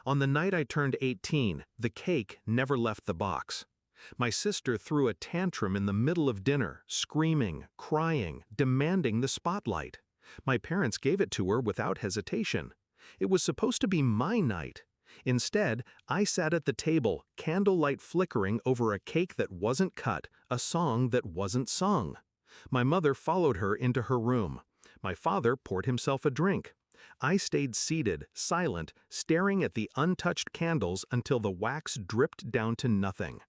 On the night I turned 18, the cake never left the box. My sister threw a tantrum in the middle of dinner, screaming, crying, demanding the spotlight. My parents gave it to her without hesitation. It was supposed to be my night. Instead, I sat at the table, candlelight flickering over a cake that wasn't cut, a song that wasn't sung. My mother followed her into her room. My father poured himself a drink. I stayed seated, silent, staring at the untouched candles until the wax dripped down to nothing.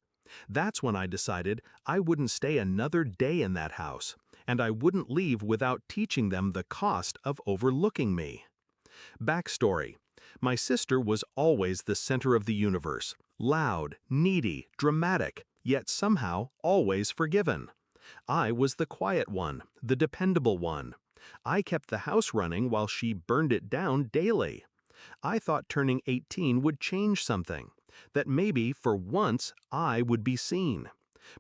That's when I decided I wouldn't stay another day in that house, and I wouldn't leave without teaching them the cost of overlooking me. Backstory: my sister was always the center of the universe, loud, needy, dramatic, yet somehow always forgiven. I was the quiet one, the dependable one. I kept the house running while she burned it down daily. I thought turning 18 would change something, that maybe, for once, I would be seen.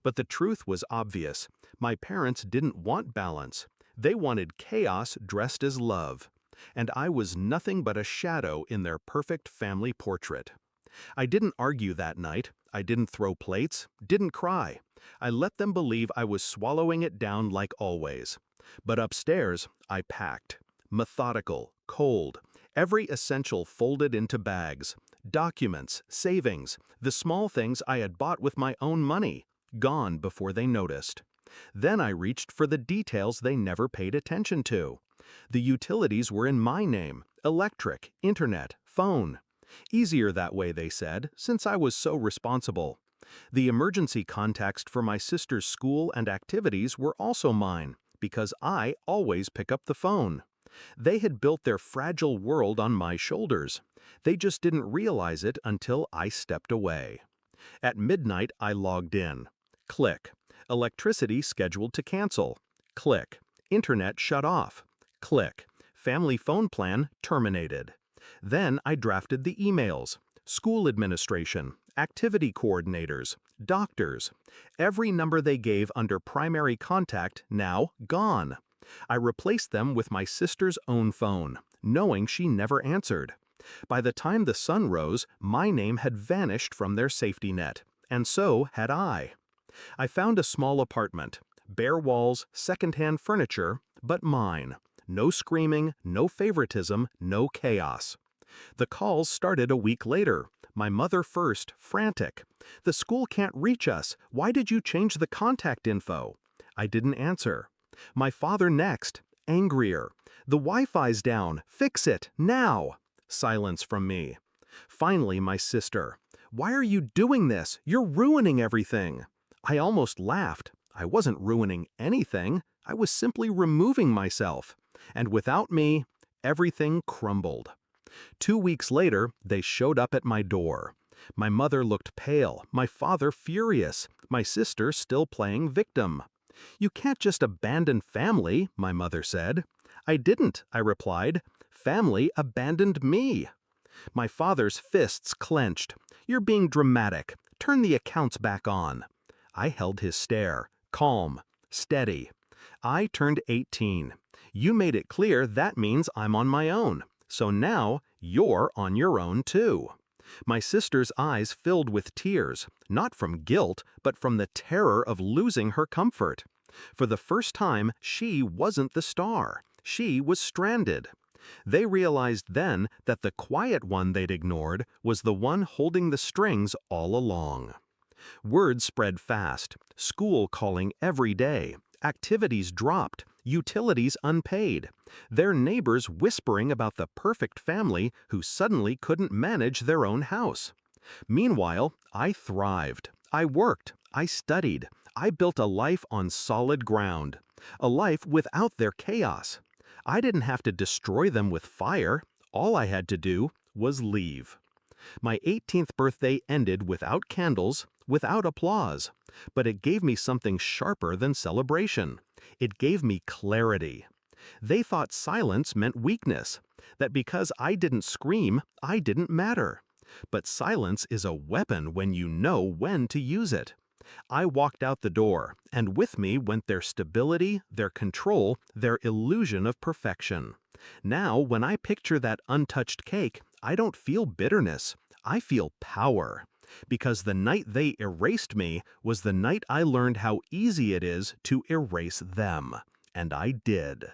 But the truth was obvious. My parents didn't want balance. They wanted chaos dressed as love. And I was nothing but a shadow in their perfect family portrait. I didn't argue that night. I didn't throw plates, didn't cry. I let them believe I was swallowing it down like always. But upstairs, I packed. Methodical, cold, every essential folded into bags. Documents, savings, the small things I had bought with my own money, gone before they noticed. Then I reached for the details they never paid attention to. The utilities were in my name: electric, internet, phone. Easier that way, they said, since I was so responsible. The emergency contacts for my sister's school and activities were also mine, because I always pick up the phone. They had built their fragile world on my shoulders. They just didn't realize it until I stepped away. At midnight, I logged in. Click. Electricity scheduled to cancel. Click. Internet shut off. Click. Family phone plan terminated. Then I drafted the emails. School administration, activity coordinators, doctors. Every number they gave under primary contact now gone. I replaced them with my sister's own phone, knowing she never answered. By the time the sun rose, my name had vanished from their safety net, and so had I. I found a small apartment, bare walls, secondhand furniture, but mine. No screaming, no favoritism, no chaos. The calls started a week later. My mother first, frantic. "The school can't reach us. Why did you change the contact info?" I didn't answer. My father next, angrier. "The Wi-Fi's down. Fix it, now." Silence from me. Finally, my sister. "Why are you doing this? You're ruining everything." I almost laughed. I wasn't ruining anything. I was simply removing myself. And without me, everything crumbled. 2 weeks later, they showed up at my door. My mother looked pale, my father furious, my sister still playing victim. "You can't just abandon family," my mother said. "I didn't," I replied. "Family abandoned me." My father's fists clenched. "You're being dramatic. Turn the accounts back on." I held his stare, calm, steady. "I turned 18. You made it clear that means I'm on my own. So now you're on your own too." My sister's eyes filled with tears, not from guilt, but from the terror of losing her comfort. For the first time, she wasn't the star. She was stranded. They realized then that the quiet one they'd ignored was the one holding the strings all along. Word spread fast, school calling every day, activities dropped, utilities unpaid, their neighbors whispering about the perfect family who suddenly couldn't manage their own house. Meanwhile, I thrived. I worked. I studied. I built a life on solid ground. A life without their chaos. I didn't have to destroy them with fire. All I had to do was leave. My 18th birthday ended without candles, without applause. But it gave me something sharper than celebration. It gave me clarity. They thought silence meant weakness, that because I didn't scream, I didn't matter. But silence is a weapon when you know when to use it. I walked out the door, and with me went their stability, their control, their illusion of perfection. Now, when I picture that untouched cake, I don't feel bitterness. I feel power, because the night they erased me was the night I learned how easy it is to erase them. And I did.